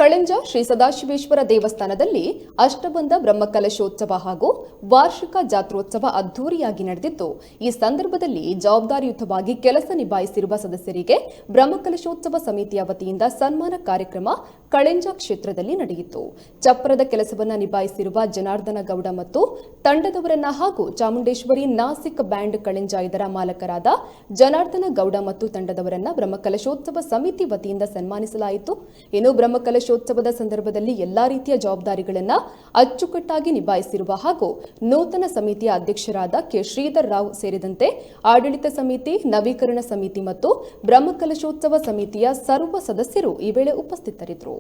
ಕಳೆಂಜ ಶ್ರೀ ಸದಾಶಿವೇಶ್ವರ ದೇವಸ್ಥಾನದಲ್ಲಿ ಅಷ್ಟಬಂಧ ಬ್ರಹ್ಮಕಲಶೋತ್ಸವ ಹಾಗೂ ವಾರ್ಷಿಕ ಜಾತ್ರೋತ್ಸವ ಅದ್ದೂರಿಯಾಗಿ ನಡೆದಿದ್ದು, ಈ ಸಂದರ್ಭದಲ್ಲಿ ಜವಾಬ್ದಾರಿಯುತವಾಗಿ ಕೆಲಸ ನಿಭಾಯಿಸಿರುವ ಸದಸ್ಯರಿಗೆ ಬ್ರಹ್ಮಕಲಶೋತ್ಸವ ಸಮಿತಿಯ ವತಿಯಿಂದ ಸನ್ಮಾನ ಕಾರ್ಯಕ್ರಮ ಕಳೆಂಜ ಕ್ಷೇತ್ರದಲ್ಲಿ ನಡೆಯಿತು. ಚಪ್ಪರದ ಕೆಲಸವನ್ನು ನಿಭಾಯಿಸಿರುವ ಜನಾರ್ದನ ಗೌಡ ಮತ್ತು ತಂಡದವರನ್ನ ಹಾಗೂ ಚಾಮುಂಡೇಶ್ವರಿ ನಾಸಿಕ್ ಬ್ಯಾಂಡ್ ಕಳೆಂಜ ಇದರ ಮಾಲಕರಾದ ಜನಾರ್ದನ ಗೌಡ ಮತ್ತು ತಂಡದವರನ್ನ ಬ್ರಹ್ಮಕಲಶೋತ್ಸವ ಸಮಿತಿ ವತಿಯಿಂದ ಸನ್ಮಾನಿಸಲಾಯಿತು. ಇನ್ನು ಬ್ರಹ್ಮಕಲಶೋತ್ಸವದ ಸಂದರ್ಭದಲ್ಲಿ ಎಲ್ಲಾ ರೀತಿಯ ಜವಾಬ್ದಾರಿಗಳನ್ನು ಅಚ್ಚುಕಟ್ಟಾಗಿ ನಿಭಾಯಿಸಿರುವ ಹಾಗೂ ನೂತನ ಸಮಿತಿಯ ಅಧ್ಯಕ್ಷರಾದ ಕೆ ಶ್ರೀಧರ್ ರಾವ್ ಸೇರಿದಂತೆ ಆಡಳಿತ ಸಮಿತಿ, ನವೀಕರಣ ಸಮಿತಿ ಮತ್ತು ಬ್ರಹ್ಮಕಲಶೋತ್ಸವ ಸಮಿತಿಯ ಸರ್ವ ಸದಸ್ಯರು ಈ ವೇಳೆ ಉಪಸ್ಥಿತರಿದ್ದರು.